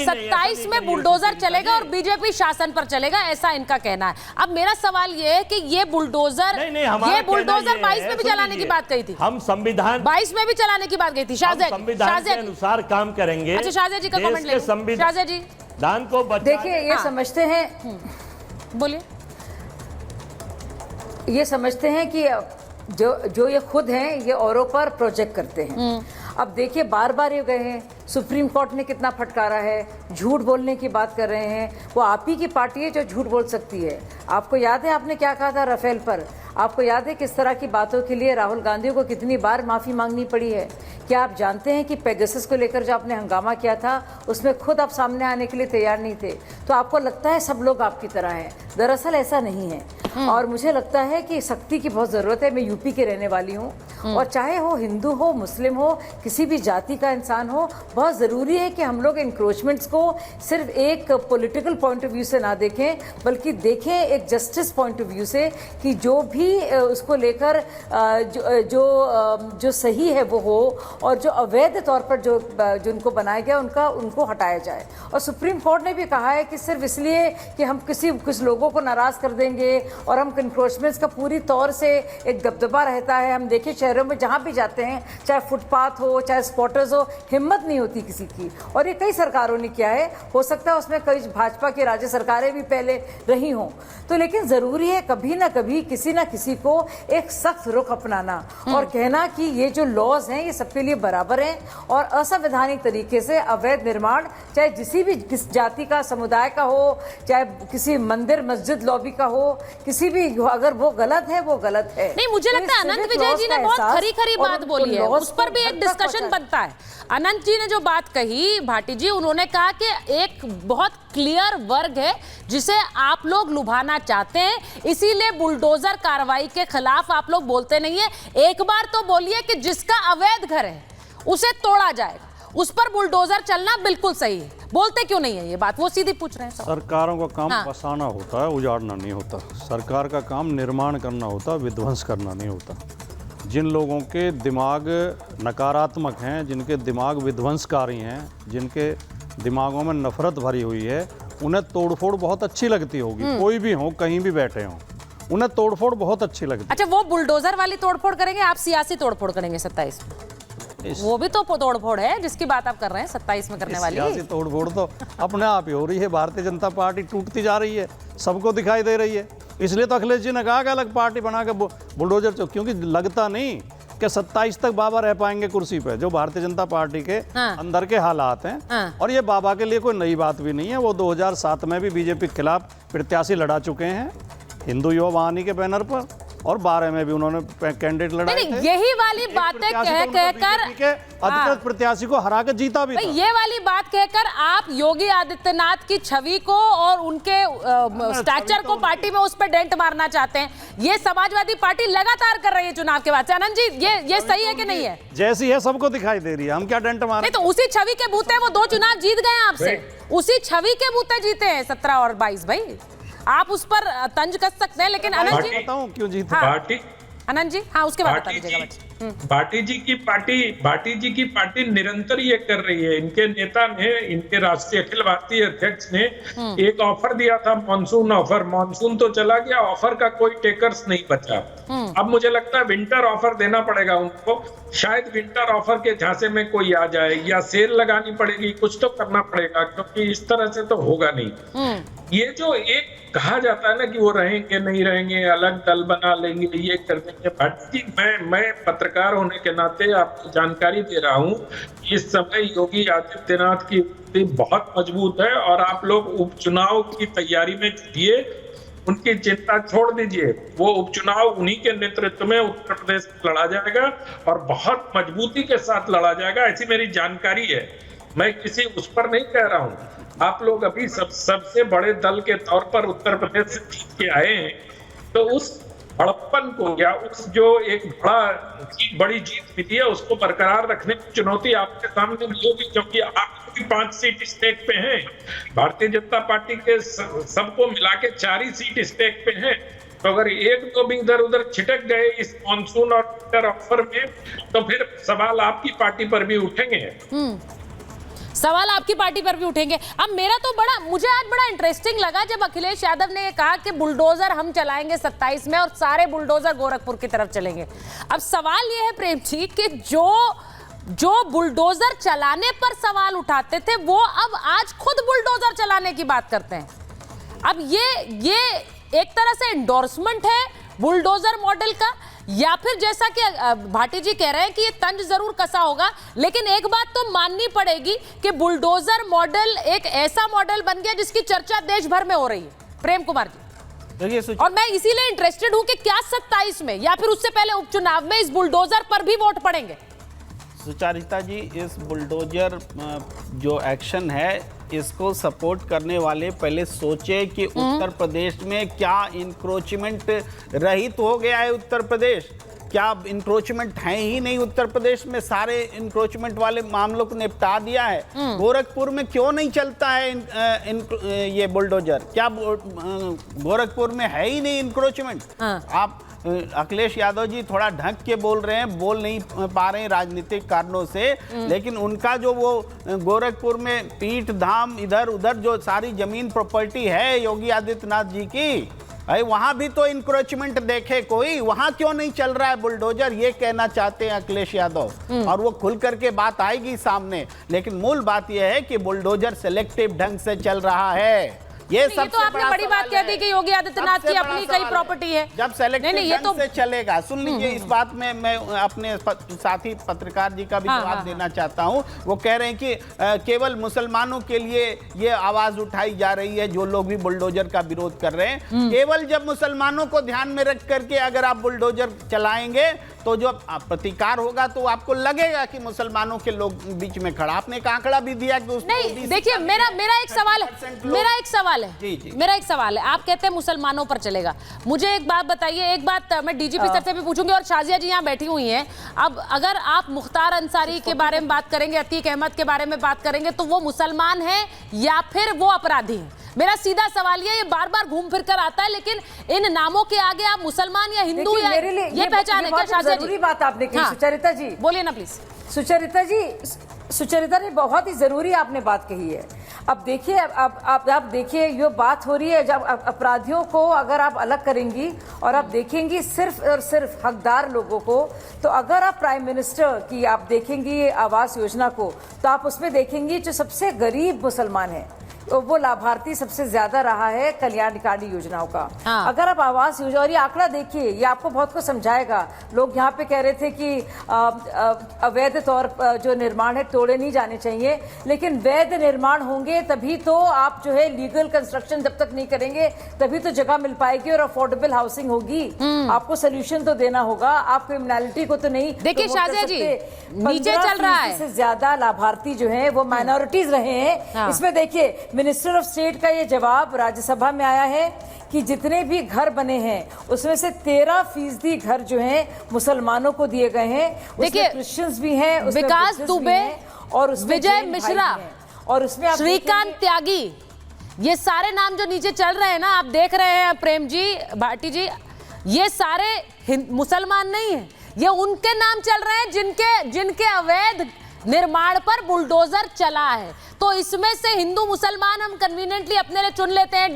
27 में बुलडोजर चलेगा और बीजेपी शासन पर चलेगा, ऐसा इनका कहना है। अब मेरा सवाल ये है कि ये बुलडोजर 22 में भी चलाने की बात कही थी, हम संविधान 22 में भी चलाने की बात कही थी। संविधान के अनुसार काम करेंगे। अच्छा, शाहजेब जी का कमेंट ले, शाहजेब जी दान को देखिए, ये समझते हैं, बोलिए, ये समझते हैं कि जो ये खुद हैं ये औरों पर प्रोजेक्ट करते हैं। अब देखिए, बार बार ये गए हैं, सुप्रीम कोर्ट ने कितना फटकारा है, झूठ बोलने की बात कर रहे हैं। वो आप ही की पार्टी है जो झूठ बोल सकती है। आपको याद है आपने क्या कहा था राफेल पर? आपको याद है किस तरह की बातों के लिए राहुल गांधी को कितनी बार माफ़ी मांगनी पड़ी है? क्या आप जानते हैं कि पेगासस को लेकर जो आपने हंगामा किया था उसमें खुद आप सामने आने के लिए तैयार नहीं थे? तो आपको लगता है सब लोग आपकी तरह हैं, दरअसल ऐसा नहीं है। और मुझे लगता है कि शक्ति की बहुत ज़रूरत है। मैं यूपी के रहने वाली हूँ, और चाहे हो हिंदू हो, मुस्लिम हो, किसी भी जाति का इंसान हो, बहुत ज़रूरी है कि हम लोग इंक्रोचमेंट्स को सिर्फ एक पॉलिटिकल पॉइंट ऑफ व्यू से ना देखें, बल्कि देखें एक जस्टिस पॉइंट ऑफ व्यू से, कि जो भी उसको लेकर जो सही है वो हो, और जो अवैध तौर पर जो उनको बनाया गया उनको हटाया जाए। और सुप्रीम कोर्ट ने भी कहा है कि सिर्फ इसलिए कि हम कुछ लोगों को नाराज़ कर देंगे और हम इंक्रोचमेंट्स का पूरी तौर से एक दबदबा रहता है। हम देखिए शहरों में जहाँ भी जाते हैं, चाहे फुटपाथ हो, चाहे स्पॉटर्स हो, हिम्मत नहीं होती किसी की। और ये कई सरकारों ने किया है, हो सकता है उसमें कई भाजपा की राज्य सरकारें भी पहले रही हों। तो लेकिन ज़रूरी है कभी ना कभी किसी ना किसी को एक सख्त रुख अपनाना और कहना कि ये जो लॉज हैं ये सबके लिए बराबर हैं, और असंवैधानिक तरीके से अवैध निर्माण, चाहे किस जाति का, समुदाय का हो, चाहे किसी मंदिर मस्जिद लॉबी का हो, किसी भी, अगर वो गलत है वो गलत है। नहीं, मुझे लगता है अनंत विजय जी ने बहुत खरी बात बोली है, उस पर भी एक डिस्कशन बनता है। अनंत जी ने जो बात कही, भाटी जी, उन्होंने कहा कि एक बहुत क्लियर वर्ग है जिसे आप लोग लुभाना चाहते हैं, इसीलिए बुलडोजर कार्रवाई के खिलाफ आप लोग बोलते नहीं है। एक बार तो बोलिए कि जिसका अवैध घर है उसे तोड़ा जाएगा, उस पर बुलडोजर चलना बिल्कुल सही है। बोलते क्यों नहीं है ये बात? वो सीधी पूछ रहे हैं। सरकारों का काम बसाना होता है, उजाड़ना नहीं होता। सरकार का काम निर्माण करना होता है, विध्वंस करना नहीं होता। जिन लोगों के दिमाग नकारात्मक हैं, जिनके दिमाग विध्वंसकारी हैं, जिनके दिमागों में नफरत भरी हुई है, उन्हें तोड़फोड़ बहुत अच्छी लगती होगी। कोई भी हो, कहीं भी बैठे हों, उन्हें तोड़फोड़ बहुत अच्छी लगती है। अच्छा, वो बुलडोजर वाली तोड़फोड़ करेंगे, आप सियासी तोड़फोड़ करेंगे 27 में? वो भी तो तोड़फोड़ है जिसकी बात आप कर रहे हैं 27 में करने वाली। सियासी तोड़फोड़ तो अपने आप ही हो रही है। भारतीय जनता पार्टी टूटती जा रही है, सबको दिखाई दे रही है। इसलिए तो अखिलेश जी ने कहा कि अलग पार्टी बना के बुलडोजर, क्योंकि लगता नहीं कि 27 तक बाबा रह पाएंगे कुर्सी पे, जो भारतीय जनता पार्टी के अंदर के हालात हैं। और ये बाबा के लिए कोई नई बात भी नहीं है। वो 2007 में भी बीजेपी के खिलाफ प्रत्याशी लड़ा चुके हैं, हिंदू युवा वाहिनी के बैनर पर, और 12 में भी उन्होंने कैंडिडेट लड़ाए थे। यही वाली बातें कहकर अधिकृत प्रत्याशी को हरा के जीता भी था। ये वाली बात कहकर आप योगी आदित्यनाथ की छवि को और उनके स्टैचर को पार्टी में उस पर डेंट मारना चाहते हैं। ये समाजवादी पार्टी लगातार कर रही है चुनाव के बाद। आनंद जी, ये सही है कि नहीं है? जैसी है सबको दिखाई दे रही है, हम क्या डेंट मारे? तो उसी छवि के बूते वो 2 चुनाव जीत गए आपसे, उसी छवि के बूते जीते हैं 17 और 22। भाई आप उस पर तंज कस सकते हैं, लेकिन अनंत जी बताऊं क्यों जीते? पार्टी अनंत जी, हाँ, उसके बाद बता दीजिएगा। भाटी जी की पार्टी निरंतर ये कर रही है। इनके नेता ने, इनके राष्ट्रीय अखिल भारतीय अध्यक्ष ने एक ऑफर दिया था, मॉनसून ऑफर। मॉनसून तो चला गया, ऑफर का कोई टेकर्स नहीं बचा। अब मुझे लगता है विंटर ऑफर देना पड़ेगा उनको। शायद विंटर ऑफर के झांसे में कोई आ जाए, या सेल लगानी पड़ेगी, कुछ तो करना पड़ेगा, क्योंकि इस तरह से तो होगा नहीं। ये जो एक कहा जाता है ना कि वो रहेंगे नहीं रहेंगे, अलग दल बना लेंगे, ये कर देंगे। भाटी जी, मैं पत्रकार होने के नाते आपको जानकारी दे रहा हूँ, इस समय योगी आदित्यनाथ की स्थिति बहुत मजबूत है, और आप लोग उपचुनाव की तैयारी में जुटिए। उनकी चिंता छोड़ दीजिए, वो उपचुनाव उन्हीं के नेतृत्व में उत्तर प्रदेश में लड़ा जाएगा, और बहुत मजबूती के साथ लड़ा जाएगा, ऐसी मेरी जानकारी है। मैं किसी उस पर नहीं कह रहा हूँ। आप लोग अभी सबसे बड़े दल के तौर पर उत्तर प्रदेश से जीत के आए हैं, तो उस बड़प्पन को, या उस जो एक बड़ी जीत मिली है, उसको बरकरार रखने की चुनौती आपके सामने नहीं होगी, क्योंकि आप 5 सीट स्टेक पे हैं। भारतीय जनता पार्टी के सबको मिला के 4 ही सीट स्टेक पे हैं। तो अगर एक दो भी इधर उधर छिटक गए इस मॉनसून और विंटर ऑफर में, तो फिर सवाल आपकी पार्टी पर भी उठेंगे। सवाल आपकी पार्टी पर भी उठेंगे। अब मेरा तो मुझे आज बड़ा इंटरेस्टिंग लगा जब अखिलेश यादव ने ये कहा कि बुलडोजर हम चलाएंगे 27 में और सारे बुलडोजर गोरखपुर की तरफ चलेंगे। अब सवाल ये है प्रेम जी कि जो बुलडोजर चलाने पर सवाल उठाते थे वो अब आज खुद बुलडोजर चलाने की बात करते हैं। अब ये एक तरह से एंडोर्समेंट है बुलडोजर मॉडल का, या फिर जैसा कि भाटी जी कह रहे हैं कि ये तंज जरूर कसा होगा, लेकिन एक बात तो माननी पड़ेगी कि बुलडोजर मॉडल एक ऐसा मॉडल बन गया जिसकी चर्चा देश भर में हो रही है। प्रेम कुमार जी देखिए, और मैं इसीलिए इंटरेस्टेड हूं कि क्या 27 में या फिर उससे पहले उपचुनाव में इस बुलडोजर पर भी वोट पड़ेंगे। सुचारिता जी, इस बुलडोजर जो एक्शन है इसको सपोर्ट करने वाले पहले सोचे कि उत्तर प्रदेश में क्या इंक्रोचमेंट रहित हो गया है। उत्तर प्रदेश क्या इंक्रोचमेंट है ही नहीं, उत्तर प्रदेश में सारे इंक्रोचमेंट वाले मामलों को निपटा दिया है। गोरखपुर में क्यों नहीं चलता है ये बुलडोजर? क्या गोरखपुर में है ही नहीं इंक्रोचमेंट? आप अखिलेश यादव जी थोड़ा ढक के बोल रहे हैं, बोल नहीं पा रहे हैं राजनीतिक कारणों से, लेकिन उनका जो वो गोरखपुर में पीठ धाम इधर उधर जो सारी जमीन प्रॉपर्टी है योगी आदित्यनाथ जी की, अरे वहां भी तो इंक्रोचमेंट देखे कोई, वहां क्यों नहीं चल रहा है बुलडोजर? ये कहना चाहते हैं अखिलेश यादव, और वो खुल करके बात आएगी सामने। लेकिन मूल बात यह है कि बुलडोजर सेलेक्टिव ढंग से चल रहा है। ये तो आपने बड़ी बात कह दी कि योगी आदित्यनाथ की अपनी कई प्रॉपर्टी है। जब सेलेक्टिव ढंग से चलेगा, सुन लीजिए इस बात में मैं अपने साथी पत्रकार जी का भी जवाब देना चाहता हूं। वो कह रहे हैं कि केवल मुसलमानों के लिए ये आवाज उठाई जा रही है जो लोग भी बुलडोजर का विरोध कर रहे हैं। केवल जब मुसलमानों को ध्यान में रख करके अगर आप बुलडोजर चलाएंगे तो जो प्रतिकार होगा तो आपको लगेगा कि मुसलमानों के लोग बीच में खड़ा। आपने एक आंकड़ा भी दिया कि नहीं, देखिए मेरा एक सवाल है, जी। मेरा एक सवाल है। आप कहते हैं मुसलमानों पर चलेगा, मुझे एक बात बताइए, एक बात मैं डीजीपी सर से भी पूछूंगी और शाजिया जी यहाँ बैठी हुई हैं। अब अगर आप मुख्तार अंसारी के बारे में बात करेंगे, अतीक अहमद के बारे में बात करेंगे, तो वो मुसलमान है या फिर वो अपराधी है? मेरा सीधा सवाल ये बार बार घूम फिर कर आता है, लेकिन इन नामों के आगे आप मुसलमान या हिंदू या ये पहचान है क्या? शाजिया जी, बात आपने की। सुचरिता जी बोलिए ना प्लीज। सुचरिता ने बहुत ही जरूरी आपने बात कही है। अब देखिए, आप देखिए, ये बात हो रही है जब अपराधियों को अगर आप अलग करेंगी और आप देखेंगी सिर्फ और सिर्फ हकदार लोगों को, तो अगर आप प्राइम मिनिस्टर की आप देखेंगी आवास योजना को, तो आप उसमें देखेंगी जो सबसे गरीब मुसलमान है वो लाभार्थी सबसे ज्यादा रहा है कल्याणकारी योजनाओं का। अगर आप आवास योजना, और ये आंकड़ा देखिए, ये आपको बहुत कुछ समझाएगा। लोग यहाँ पे कह रहे थे कि अवैध तौर पर जो निर्माण है तोड़े नहीं जाने चाहिए, लेकिन वैध निर्माण होंगे तभी तो आप जो है लीगल कंस्ट्रक्शन जब तक नहीं करेंगे तभी तो जगह मिल पाएगी और अफोर्डेबल हाउसिंग होगी। आपको सोल्यूशन तो देना होगा, आप क्रिमिनलिटी को तो नहीं। देखिए शाजिया जी, नीचे चल रहा है, से ज्यादा लाभार्थी जो है वो माइनॉरिटीज रहे हैं। इसमें देखिए मिनिस्टर ऑफ स्टेट का ये जवाब राज्यसभा में आया है कि जितने भी घर बने हैं उसमें से 13% घर जो हैं मुसलमानों को दिए गए हैं। देखिए क्रिश्चियंस भी हैं, विकास दुबे और विजय मिश्रा और उसमें श्रीकांत त्यागी, ये सारे नाम जो नीचे चल रहे हैं ना, आप देख रहे हैं प्रेम जी, भाटी जी, ये सारे मुसलमान नहीं है, ये उनके नाम चल रहे हैं जिनके अवैध निर्माण पर बुलडोजर चला है। तो इसमें से हिंदू मुसलमान हम कन्वीनियंटली अपने लिए चुन लेते हैं।